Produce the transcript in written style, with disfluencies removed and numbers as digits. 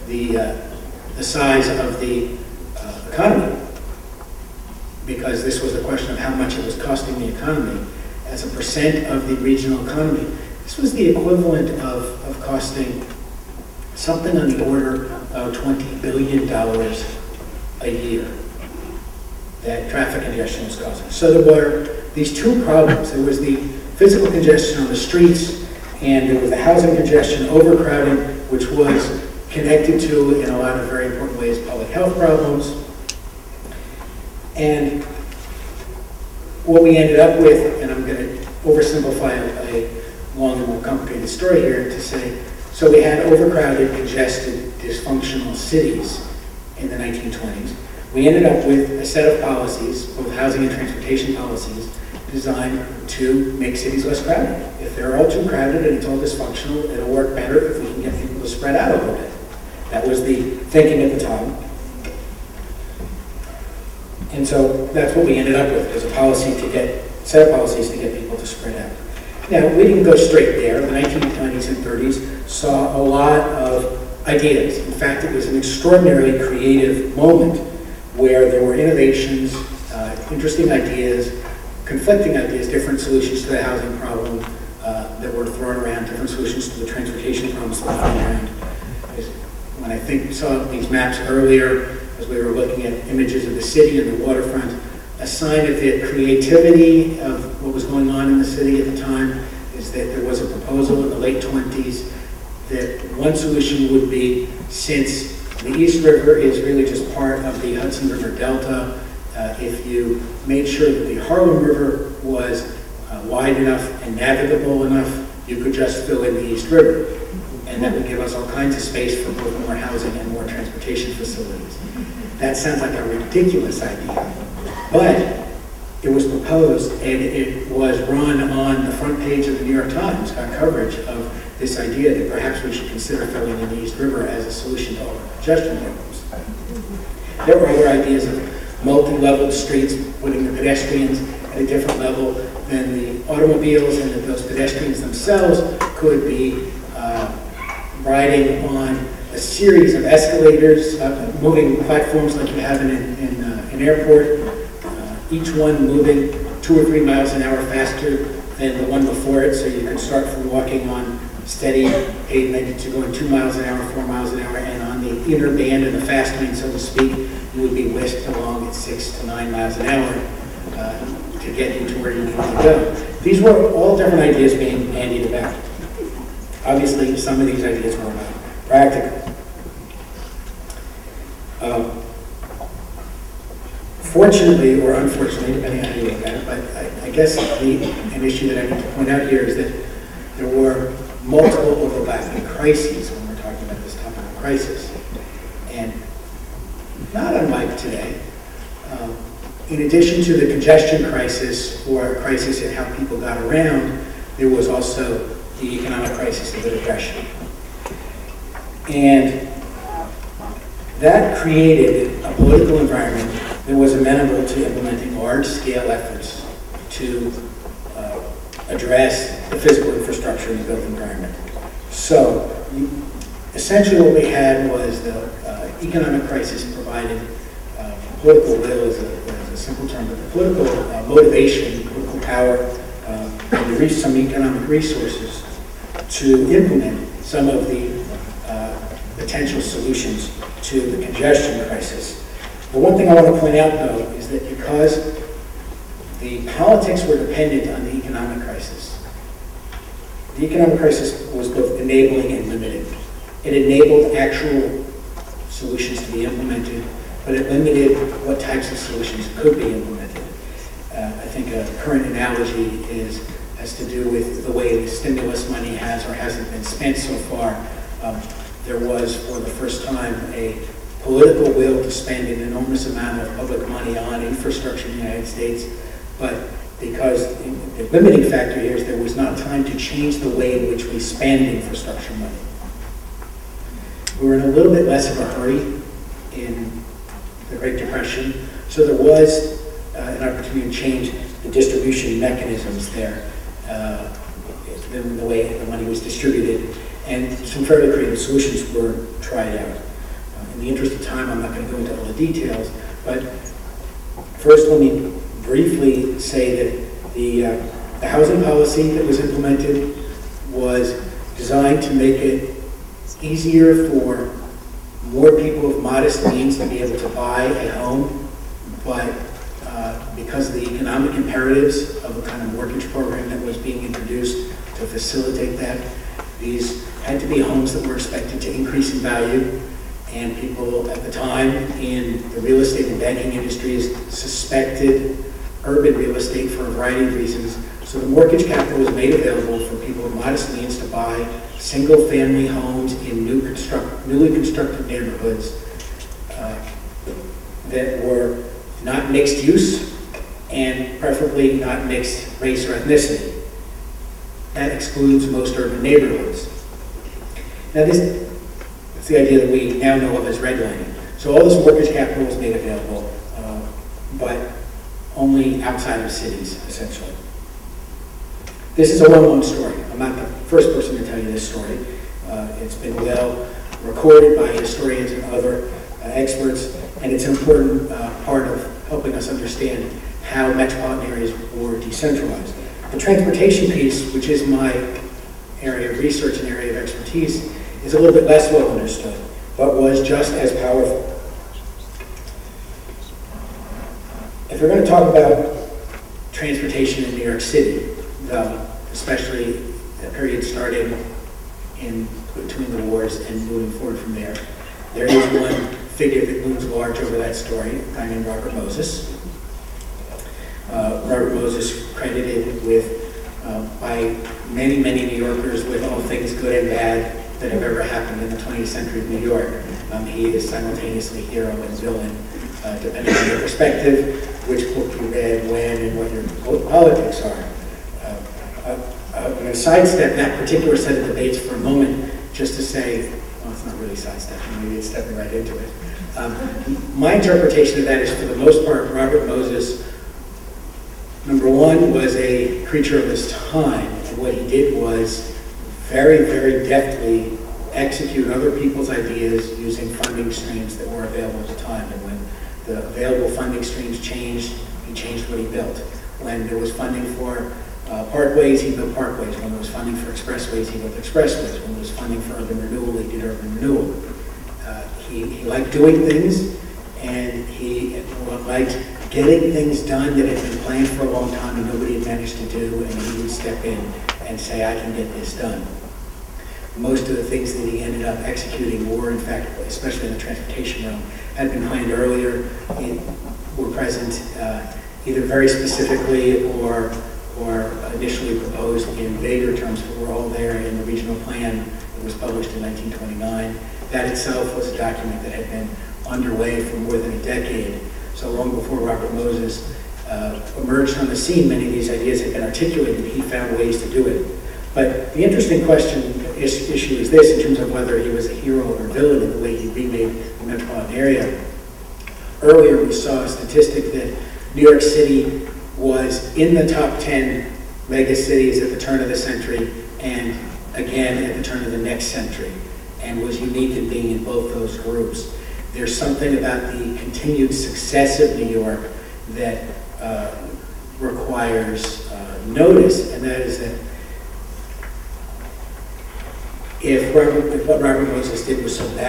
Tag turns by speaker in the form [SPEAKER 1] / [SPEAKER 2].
[SPEAKER 1] the size of the economy, because this was a question of how much it was costing the economy as a percent of the regional economy. This was the equivalent of costing something on the order of $20 billion a year that traffic congestion was causing. So there were these two problems. There was the physical congestion on the streets, and there was the housing congestion, overcrowding, which was connected to, in a lot of very important ways, public health problems. And what we ended up with, and I'm going to oversimplify a long and more complicated story here to say, so we had overcrowded, congested, dysfunctional cities in the 1920s. We ended up with a set of policies, both housing and transportation policies, designed to make cities less crowded. If they're all too crowded and it's all dysfunctional, it'll work better if we can get people to spread out a little bit. That was the thinking at the time. And so that's what we ended up with, was a set of policies to get people to spread out. Now, we didn't go straight there. The 1920s and 30s saw a lot of ideas. In fact, it was an extraordinarily creative moment where there were innovations, interesting ideas, conflicting ideas, different solutions to the housing problem that were thrown around, different solutions to the transportation problems that were thrown around. When I saw these maps earlier, as we were looking at images of the city and the waterfront, a sign of the creativity of what was going on in the city at the time is that there was a proposal in the late 20s that one solution would be, since the East River is really just part of the Hudson River Delta, if you made sure that the Harlem River was wide enough and navigable enough, you could just fill in the East River. And that would give us all kinds of space for both more housing and more transportation facilities. That sounds like a ridiculous idea, but it was proposed and it was run on the front page of the New York Times, got coverage of this idea that perhaps we should consider filling in the East River as a solution to all the congestion problems. There were other ideas of multi-leveled streets, putting the pedestrians at a different level than the automobiles, and that those pedestrians themselves could be riding on a series of escalators, moving platforms like you have in an airport, each one moving 2 or 3 miles an hour faster than the one before it, so you can start from walking on steady pavement to going 2 miles an hour, 4 miles an hour, and on the inner band and the fast lane, so to speak, you would be whisked along at 6 to 9 miles an hour to get you to where you need to go. These were all different ideas being bandied about. Obviously, some of these ideas were not practical. Fortunately, or unfortunately, depending on how you look at it, but I guess an issue that I need to point out here is that there were multiple overlapping crises when we're talking about this topic of crisis. And not unlike today, in addition to the congestion crisis or a crisis in how people got around, there was also the economic crisis of the Depression. And that created a political environment that was amenable to implementing large-scale efforts to address the physical infrastructure in the built environment. So essentially what we had was the economic crisis provided political will is a simple term, but the political motivation, political power, and some economic resources to implement some of the potential solutions to the congestion crisis. The one thing I want to point out, though, is that because the politics were dependent on the economic crisis was both enabling and limiting. It enabled actual solutions to be implemented, but it limited what types of solutions could be implemented. I think a current analogy has to do with the way the stimulus money has or hasn't been spent so far. There was, for the first time, a political will to spend an enormous amount of public money on infrastructure in the United States, but because the limiting factor here is there was not time to change the way in which we spend infrastructure money. We were in a little bit less of a hurry in the Great Depression, so there was an opportunity to change the distribution mechanisms there, the way the money was distributed, and some fairly creative solutions were tried out. In the interest of time, I'm not going to go into all the details, but first let me briefly say that the housing policy that was implemented was designed to make it easier for more people of modest means to be able to buy a home, but because of the economic imperatives of the kind of mortgage program that was being introduced to facilitate that, these had to be homes that were expected to increase in value, and people at the time in the real estate and banking industries suspected urban real estate for a variety of reasons. So the mortgage capital was made available for people of modest means to buy single-family homes in newly constructed neighborhoods that were not mixed use and preferably not mixed race or ethnicity. That excludes most urban neighborhoods. Now that's the idea that we now know of as redlining. So all this mortgage capital was made available, but only outside of cities, essentially. This is a well-known story. I'm not the first person to tell you this story. It's been well recorded by historians and other experts, and it's an important part of helping us understand how metropolitan areas were decentralized. The transportation piece, which is my area of research and area of expertise, is a little bit less well understood, but was just as powerful. If we're going to talk about transportation in New York City, especially the period starting in between the wars and moving forward from there, there is one figure that looms large over that story, a guy named Robert Moses. Robert Moses, credited with, by many, many New Yorkers, with all things good and bad that have ever happened in the 20th century of New York. He is simultaneously hero and villain, depending on your perspective, which book you read, when, and what your politics are. I'm going to sidestep that particular set of debates for a moment, just to say, well, it's not really sidestepping, maybe it's stepping right into it. My interpretation of that is, for the most part, Robert Moses, number one, was a creature of his time, and what he did was very, very deftly execute other people's ideas using funding streams that were available at the time. And when the available funding streams changed, he changed what he built. When there was funding for parkways, he built parkways. When there was funding for expressways, he built expressways. When there was funding for urban renewal, he did urban renewal. He liked doing things, and he liked getting things done that had been planned for a long time and nobody had managed to do, and he would step in and say, I can get this done. Most of the things that he ended up executing were, in fact, especially in the transportation realm, had been planned earlier, were present either very specifically or initially proposed in vaguer terms, but were all there in the regional plan that was published in 1929. That itself was a document that had been underway for more than a decade. So long before Robert Moses emerged on the scene, many of these ideas had been articulated, and he found ways to do it. But the interesting issue is this, in terms of whether he was a hero or villain in the way he remade the metropolitan area. Earlier we saw a statistic that New York City was in the top 10 mega cities at the turn of the century, and again at the turn of the next century, and was unique in being in both those groups. There's something about the continued success of New York that requires notice, and that is that if what Robert Moses did was so bad,